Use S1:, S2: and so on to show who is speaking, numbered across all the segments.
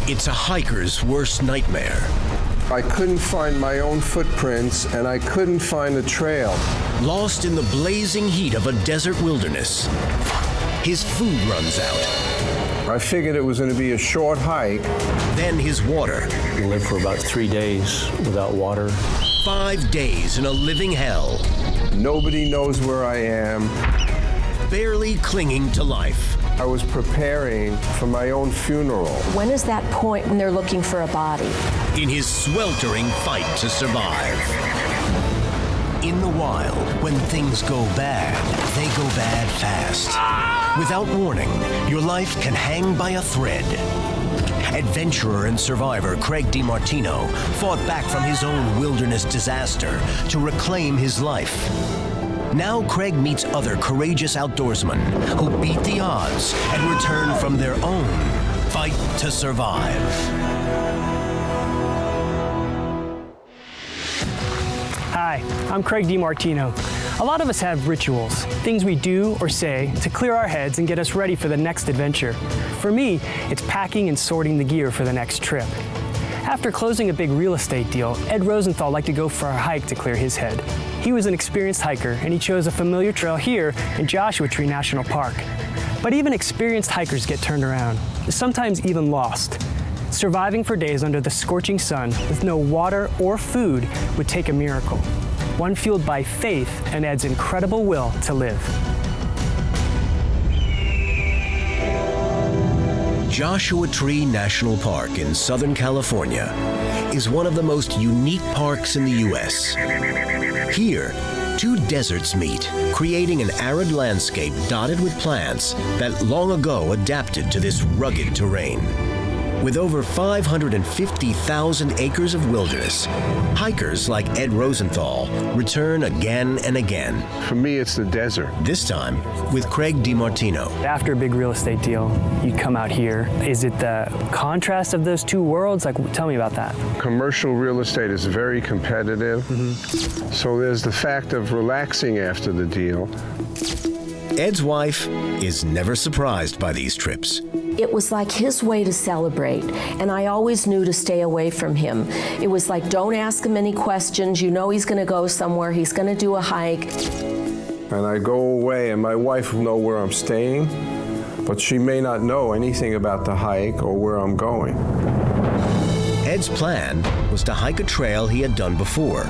S1: It's a hiker's worst nightmare.
S2: I couldn't find my own footprints, and I couldn't find a trail.
S1: Lost in the blazing heat of a desert wilderness, his food runs out.
S2: I figured it was going to be a short hike.
S1: Then his water.
S3: We lived for about 3 days without water.
S1: 5 days in a living hell.
S2: Nobody knows where I am.
S1: Barely clinging to life.
S2: I was preparing for my own funeral.
S4: When is that point when they're looking for a body?
S1: In his sweltering fight to survive. In the wild, when things go bad, they go bad fast. Without warning, your life can hang by a thread. Adventurer and survivor Craig DeMartino fought back from his own wilderness disaster to reclaim his life. Now Craig meets other courageous outdoorsmen who beat the odds and return from their own fight to survive.
S5: Hi, I'm Craig DeMartino. A lot of us have rituals, things we do or say to clear our heads and get us ready for the next adventure. For me, it's packing and sorting the gear for the next trip. After closing a big real estate deal, Ed Rosenthal liked to go for a hike to clear his head. He was an experienced hiker, and he chose a familiar trail here in Joshua Tree National Park. But even experienced hikers get turned around, sometimes even lost. Surviving for days under the scorching sun with no water or food would take a miracle, one fueled by faith and Ed's incredible will to live.
S1: Joshua Tree National Park in Southern California is one of the most unique parks in the U.S. Here, two deserts meet, creating an arid landscape dotted with plants that long ago adapted to this rugged terrain. With over 550,000 acres of wilderness, hikers like Ed Rosenthal return again and again.
S2: For me, it's the desert.
S1: This time with Craig DeMartino.
S5: After a big real estate deal, you come out here. Is it the contrast of those two worlds? Like, tell me about that.
S2: Commercial real estate is very competitive. So there's the fact of relaxing after the deal.
S1: Ed's wife is never surprised by these trips.
S4: It was like his way to celebrate, and I always knew to stay away from him. It was like, don't ask him any questions. You know he's going to go somewhere. He's going to do a hike.
S2: And I go away, and my wife will know where I'm staying, but she may not know anything about the hike or where I'm going.
S1: Ed's plan was to hike a trail he had done before.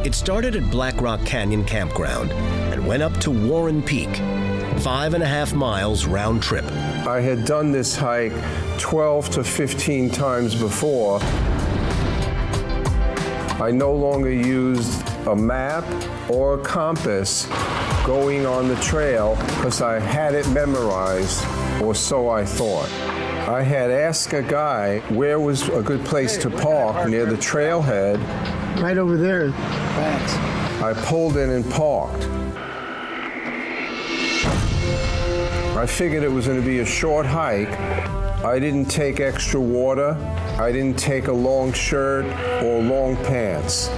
S1: It started at Black Rock Canyon Campground and went up to Warren Peak, 5.5 miles round trip.
S2: I had done this hike 12 to 15 times before. I no longer used a map or a compass going on the trail because I had it memorized, or so I thought. I had asked a guy where was a good place to park near the trailhead.
S6: Right over there. Thanks.
S2: I pulled in and parked. I figured it was going to be a short hike. I didn't take extra water. I didn't take a long shirt or long pants.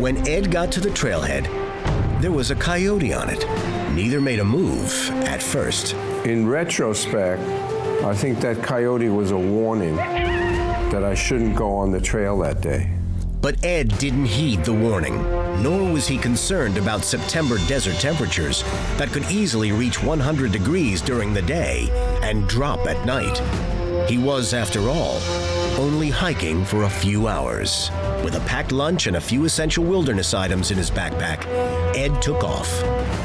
S1: When Ed got to the trailhead, there was a coyote on it. Neither made a move at first.
S2: In retrospect, I think that coyote was a warning that I shouldn't go on the trail that day.
S1: But Ed didn't heed the warning, nor was he concerned about September desert temperatures that could easily reach 100 degrees during the day and drop at night. He was, after all, only hiking for a few hours. With a packed lunch and a few essential wilderness items in his backpack, Ed took off.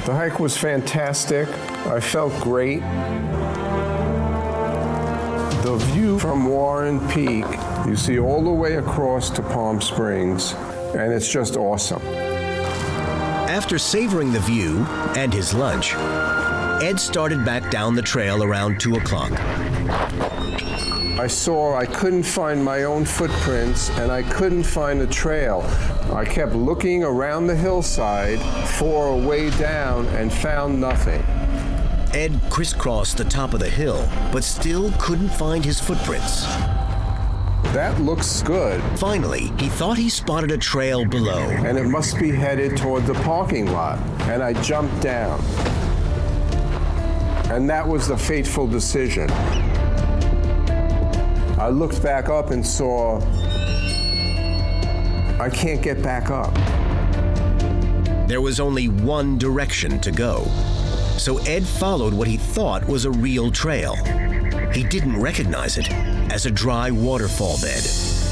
S2: The hike was fantastic. I felt great. The view from Warren Peak, you see all the way across to Palm Springs, and it's just awesome.
S1: After savoring the view and his lunch, Ed started back down the trail around 2 o'clock.
S2: I saw I couldn't find my own footprints, and I couldn't find a trail. I kept looking around the hillside for a way down and found nothing.
S1: Ed crisscrossed the top of the hill, but still couldn't find his footprints.
S2: That looks good.
S1: Finally, he thought he spotted a trail below.
S2: And it must be headed toward the parking lot. And I jumped down. And that was the fateful decision. I looked back up and saw I can't get back up.
S1: There was only one direction to go, so Ed followed what he thought was a real trail. He didn't recognize it as a dry waterfall bed.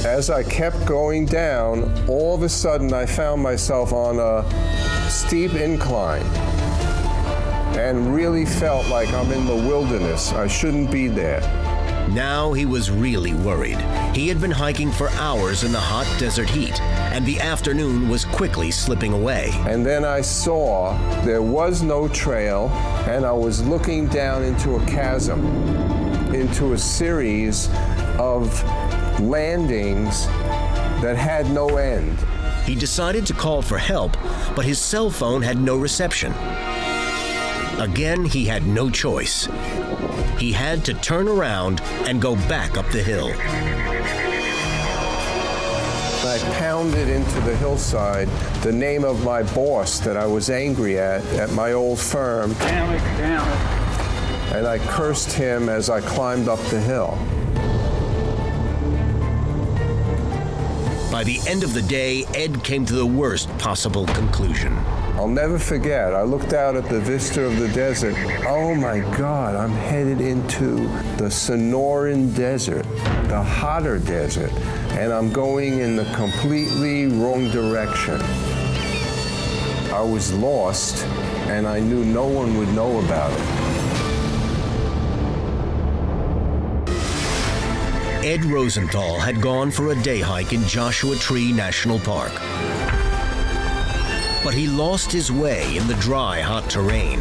S2: As I kept going down, all of a sudden I found myself on a steep incline and really felt like I'm in the wilderness. I shouldn't be there.
S1: Now he was really worried. He had been hiking for hours in the hot desert heat, and the afternoon was quickly slipping away.
S2: And then I saw there was no trail, and I was looking down into a chasm, into a series of landings that had no end.
S1: He decided to call for help, but his cell phone had no reception. Again, he had no choice. He had to turn around and go back up the hill.
S2: I pounded into the hillside the name of my boss that I was angry at my old firm.
S6: Damn it, damn it.
S2: And I cursed him as I climbed up the hill.
S1: By the end of the day, Ed came to the worst possible conclusion.
S2: I'll never forget, I looked out at the vista of the desert. Oh my God, I'm headed into the Sonoran Desert, the hotter desert, and I'm going in the completely wrong direction. I was lost, and I knew no one would know about it.
S1: Ed Rosenthal had gone for a day hike in Joshua Tree National Park. But he lost his way in the dry, hot terrain.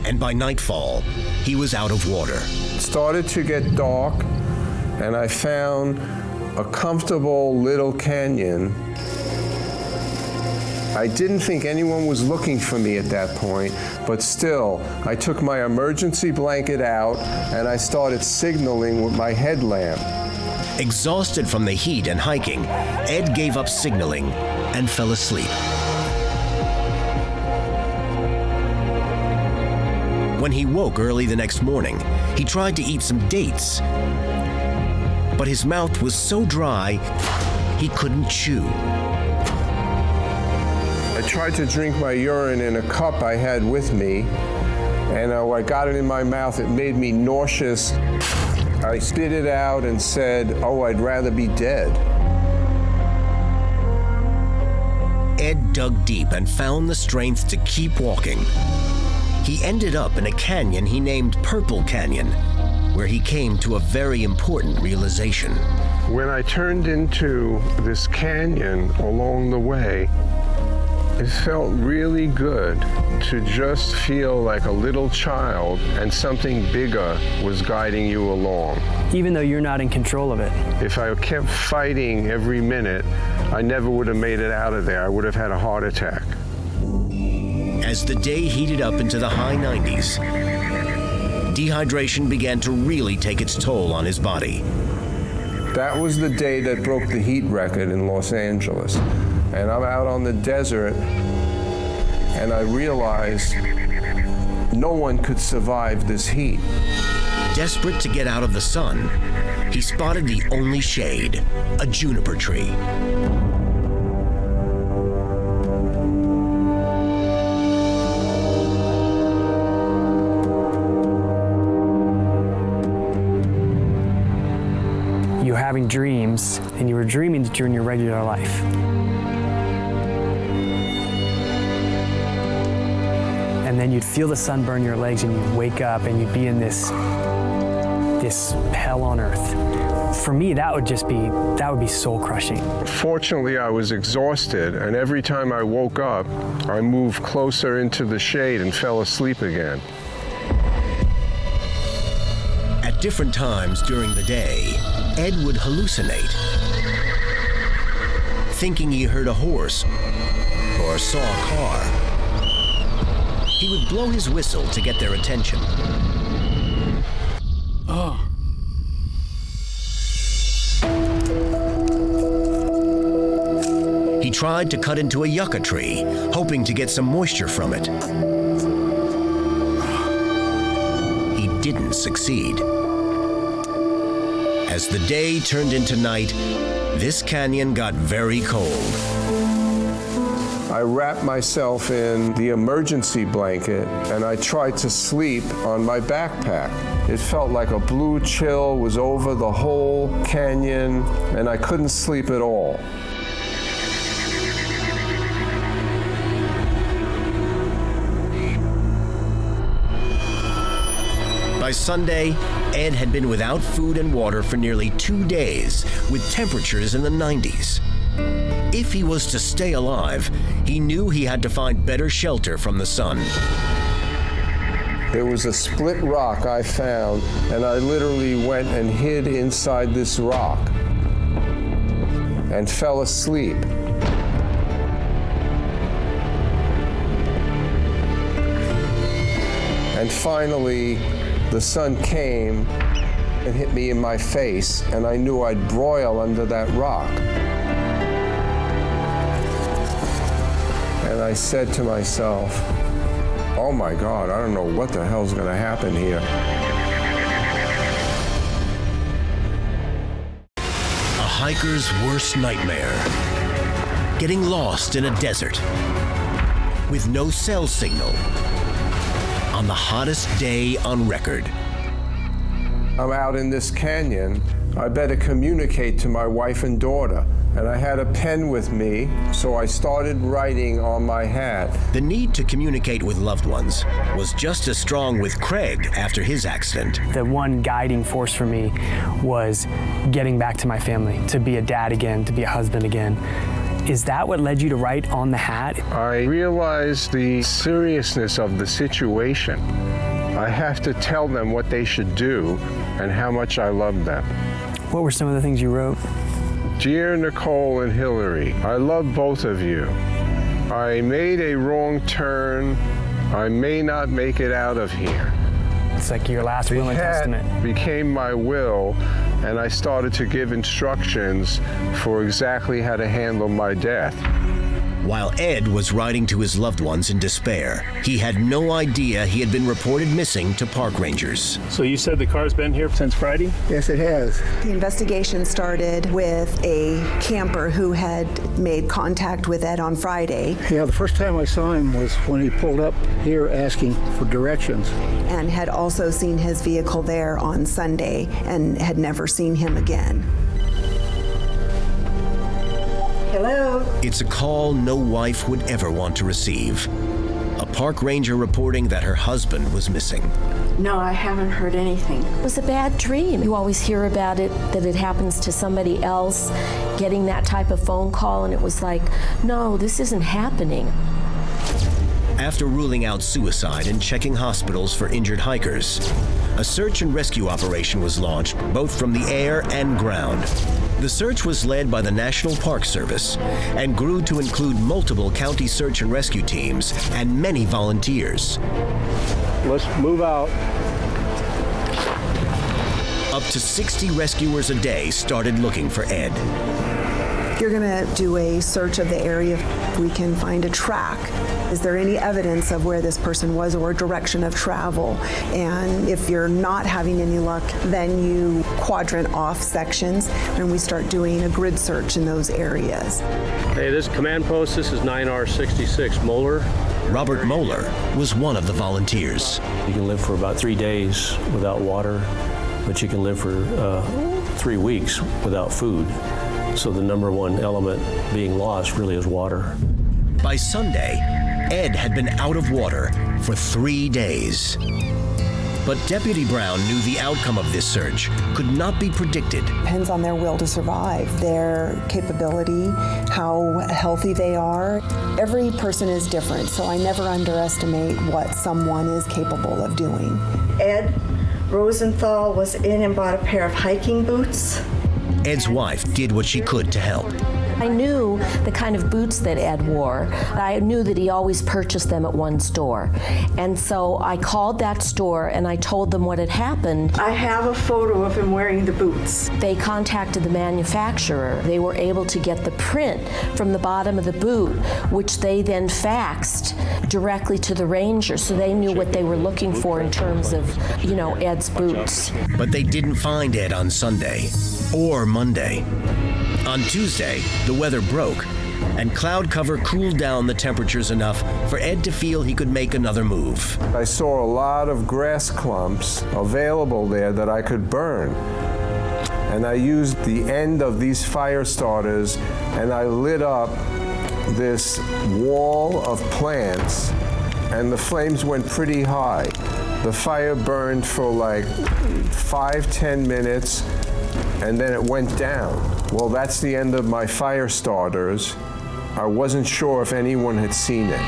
S1: And by nightfall, he was out of water.
S2: It started to get dark, and I found a comfortable little canyon. I didn't think anyone was looking for me at that point, but still, I took my emergency blanket out and I started signaling with my headlamp.
S1: Exhausted from the heat and hiking, Ed gave up signaling and fell asleep. When he woke early the next morning, he tried to eat some dates, but his mouth was so dry, he couldn't chew.
S2: I tried to drink my urine in a cup I had with me, and I got it in my mouth. It made me nauseous. I spit it out and said, "Oh, I'd rather be dead."
S1: Ed dug deep and found the strength to keep walking. He ended up in a canyon he named Purple Canyon, where he came to a very important realization.
S2: When I turned into this canyon along the way, it felt really good to just feel like a little child and something bigger was guiding you along.
S5: Even though you're not in control of it.
S2: If I kept fighting every minute, I never would have made it out of there. I would have had a heart attack.
S1: As the day heated up into the high 90s, dehydration began to really take its toll on his body.
S2: That was the day that broke the heat record in Los Angeles. And I'm out on the desert, and I realized no one could survive this heat.
S1: Desperate to get out of the sun, he spotted the only shade, a juniper tree.
S5: You were having dreams, and you were dreaming that you're in your regular life. And then you'd feel the sun burn your legs, and you'd wake up, and you'd be in this hell on earth. For me, that would be soul crushing.
S2: Fortunately, I was exhausted, and every time I woke up, I moved closer into the shade and fell asleep again.
S1: At different times during the day, Ed would hallucinate, thinking he heard a horse or saw a car. He would blow his whistle to get their attention. He tried to cut into a yucca tree, hoping to get some moisture from it. He didn't succeed. As the day turned into night, this canyon got very cold.
S2: I wrapped myself in the emergency blanket and I tried to sleep on my backpack. It felt like a blue chill was over the whole canyon and I couldn't sleep at all.
S1: By Sunday, Ed had been without food and water for nearly 2 days, with temperatures in the 90s. If he was to stay alive, he knew he had to find better shelter from the sun.
S2: There was a split rock I found, and I literally went and hid inside this rock and fell asleep. And finally, the sun came and hit me in my face, and I knew I'd broil under that rock. And I said to myself, oh my God, I don't know what the hell's gonna happen here.
S1: A hiker's worst nightmare. Getting lost in a desert with no cell signal on the hottest day on record.
S2: I'm out in this canyon. I better communicate to my wife and daughter. And I had a pen with me, so I started writing on my hat.
S1: The need to communicate with loved ones was just as strong with Craig after his accident.
S5: The one guiding force for me was getting back to my family, to be a dad again, to be a husband again. Is that what led you to write on the hat?
S2: I realized the seriousness of the situation. I have to tell them what they should do and how much I love them.
S5: What were some of the things you wrote?
S2: Dear Nicole and Hillary, I love both of you. I made a wrong turn. I may not make it out of here.
S5: It's like your last will and testament.
S2: Became my will, and I started to give instructions for exactly how to handle my death.
S1: While Ed was writing to his loved ones in despair, he had no idea he had been reported missing to park rangers.
S3: So you said the car's been here since Friday?
S7: Yes, it has.
S8: The investigation started with a camper who had made contact with Ed on Friday.
S7: Yeah, the first time I saw him was when he pulled up here asking for directions.
S8: And had also seen his vehicle there on Sunday and had never seen him again.
S7: Hello?
S1: It's a call no wife would ever want to receive. A park ranger reporting that her husband was missing.
S9: No, I haven't heard anything.
S4: It was a bad dream. You always hear about it, that it happens to somebody else, getting that type of phone call, and it was like, no, this isn't happening.
S1: After ruling out suicide and checking hospitals for injured hikers, a search and rescue operation was launched, both from the air and ground. The search was led by the National Park Service and grew to include multiple county search and rescue teams and many volunteers.
S3: Let's move out.
S1: Up to 60 rescuers a day started looking for Ed.
S8: You're gonna do a search of the area. If we can find a track, is there any evidence of where this person was or direction of travel? And if you're not having any luck, then you quadrant off sections and we start doing a grid search in those areas.
S3: Hey, this command post, this is 9R66 Moeller.
S1: Robert Moeller was one of the volunteers.
S3: You can live for about 3 days without water, but you can live for 3 weeks without food. So the number one element being lost really is water.
S1: By Sunday, Ed had been out of water for 3 days. But Deputy Brown knew the outcome of this search could not be predicted.
S8: Depends on their will to survive, their capability, how healthy they are. Every person is different, so I never underestimate what someone is capable of doing.
S9: Ed Rosenthal was in and bought a pair of hiking boots.
S1: Ed's wife did what she could to help.
S4: I knew the kind of boots that Ed wore. I knew that he always purchased them at one store. And so I called that store and I told them what had happened.
S9: I have a photo of him wearing the boots.
S4: They contacted the manufacturer. They were able to get the print from the bottom of the boot, which they then faxed directly to the ranger, so they knew what they were looking for in terms of, Ed's boots.
S1: But they didn't find Ed on Sunday or Monday. On Tuesday, the weather broke, and cloud cover cooled down the temperatures enough for Ed to feel he could make another move.
S2: I saw a lot of grass clumps available there that I could burn. And I used the end of these fire starters and I lit up this wall of plants, and the flames went pretty high. The fire burned for like 5-10 minutes, and then it went down. Well, that's the end of my fire starters. I wasn't sure if anyone had seen it.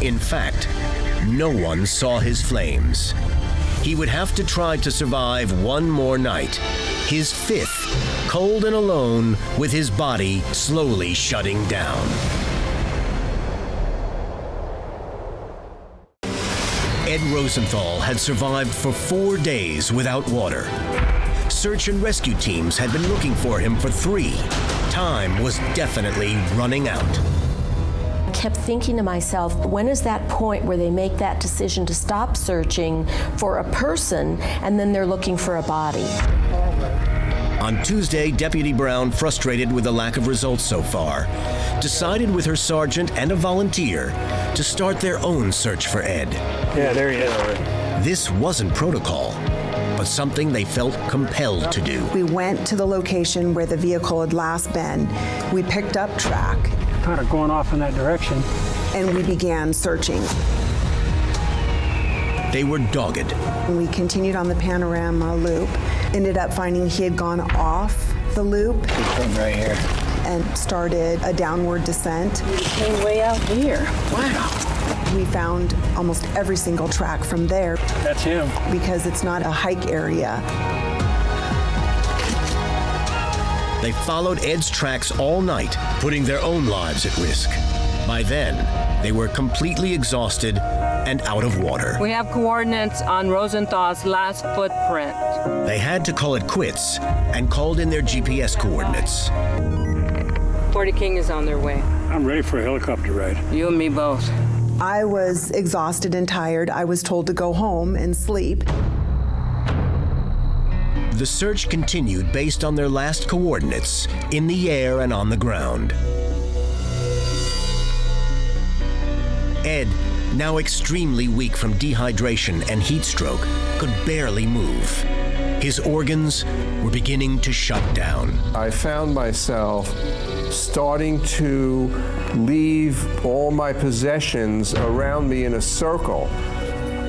S1: In fact, no one saw his flames. He would have to try to survive one more night, his 5th, cold and alone, with his body slowly shutting down. Ed Rosenthal had survived for 4 days without water. Search and rescue teams had been looking for him for 3. Time was definitely running out.
S4: I kept thinking to myself, when is that point where they make that decision to stop searching for a person and then they're looking for a body?
S1: On Tuesday, Deputy Brown, frustrated with the lack of results so far, decided with her sergeant and a volunteer to start their own search for Ed.
S6: Yeah, there he is.
S1: This wasn't protocol, but something they felt compelled to do.
S8: We went to the location where the vehicle had last been. We picked up track.
S6: Kind of going off in that direction.
S8: And we began searching.
S1: They were dogged.
S8: And we continued on the panorama loop. Ended up finding he had gone off the loop.
S6: He's coming right here.
S8: And started a downward descent.
S9: He came way out here. Wow.
S8: We found almost every single track from there.
S6: That's him.
S8: Because it's not a hike area.
S1: They followed Ed's tracks all night, putting their own lives at risk. By then, they were completely exhausted and out of water.
S10: We have coordinates on Rosenthal's last footprint.
S1: They had to call it quits and called in their GPS coordinates.
S10: 40 King is on their way.
S6: I'm ready for a helicopter ride.
S10: You and me both.
S8: I was exhausted and tired. I was told to go home and sleep.
S1: The search continued based on their last coordinates in the air and on the ground. Ed, now extremely weak from dehydration and heat stroke, could barely move. His organs were beginning to shut down.
S2: I found myself starting to leave all my possessions around me in a circle,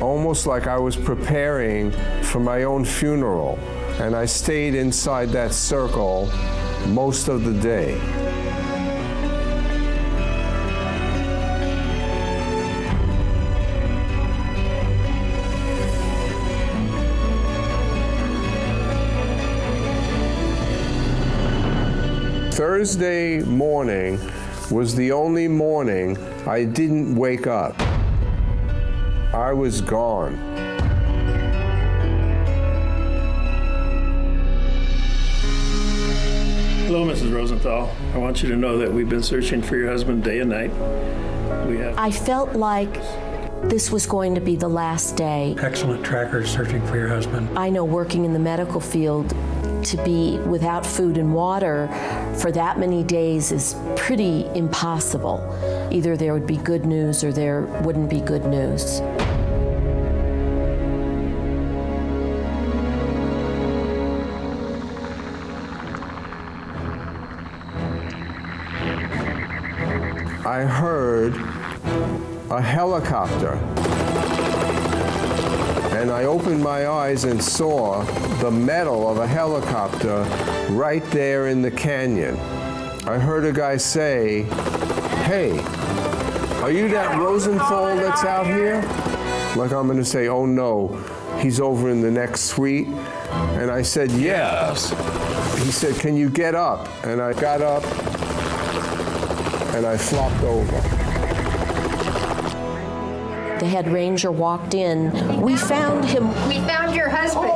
S2: almost like I was preparing for my own funeral. And I stayed inside that circle most of the day. Thursday morning was the only morning I didn't wake up. I was gone.
S11: Hello, Mrs. Rosenthal. I want you to know that we've been searching for your husband day and night.
S4: I felt like this was going to be the last day.
S6: Excellent trackers searching for your husband.
S4: I know working in the medical field, to be without food and water for that many days is pretty impossible. Either there would be good news or there wouldn't be good news.
S2: I heard a helicopter. And I opened my eyes and saw the metal of a helicopter right there in the canyon. I heard a guy say, "Hey, are you that Rosenthal that's out here?" Like I'm gonna say, "Oh no, he's over in the next suite." And I said, "Yes." He said, "Can you get up?" And I got up and I flopped over.
S4: The head ranger walked in. "We found him."
S12: We found your husband.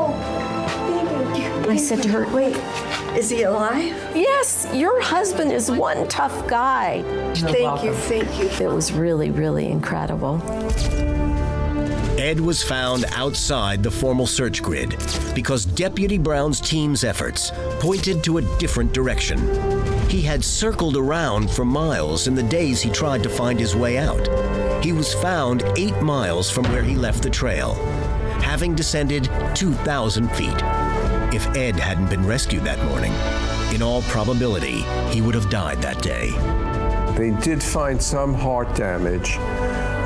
S4: I said to her,
S12: "Wait, is he alive?"
S4: "Yes, your husband is one tough guy."
S12: Thank you, thank you.
S4: It was really, really incredible.
S1: Ed was found outside the formal search grid because Deputy Brown's team's efforts pointed to a different direction. He had circled around for miles in the days he tried to find his way out. He was found 8 miles from where he left the trail, having descended 2,000 feet. If Ed hadn't been rescued that morning, in all probability, he would have died that day.
S2: They did find some heart damage,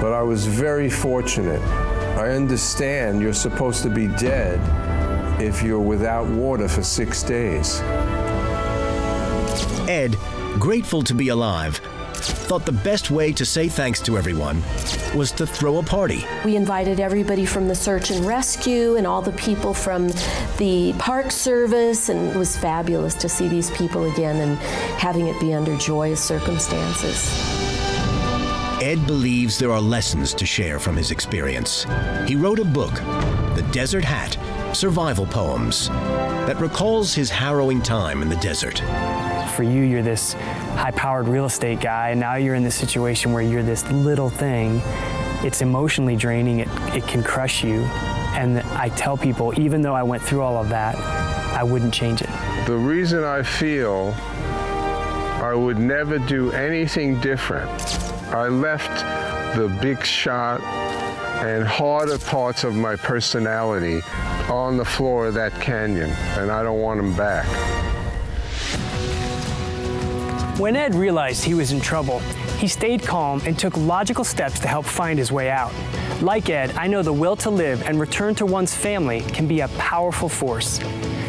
S2: but I was very fortunate. I understand you're supposed to be dead if you're without water for 6 days.
S1: Ed, grateful to be alive, thought the best way to say thanks to everyone was to throw a party.
S4: We invited everybody from the search and rescue and all the people from the Park Service, and it was fabulous to see these people again and having it be under joyous circumstances.
S1: Ed believes there are lessons to share from his experience. He wrote a book, The Desert Hat, Survival Poems, that recalls his harrowing time in the desert.
S5: For you, you're this high-powered real estate guy, and now you're in this situation where you're this little thing. It's emotionally draining. It can crush you. And I tell people, even though I went through all of that, I wouldn't change it.
S2: The reason I feel I would never do anything different, I left the big shot and harder parts of my personality on the floor of that canyon, and I don't want them back.
S5: When Ed realized he was in trouble, he stayed calm and took logical steps to help find his way out. Like Ed, I know the will to live and return to one's family can be a powerful force.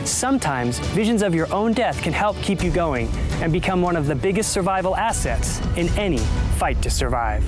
S5: Sometimes visions of your own death can help keep you going and become one of the biggest survival assets in any fight to survive.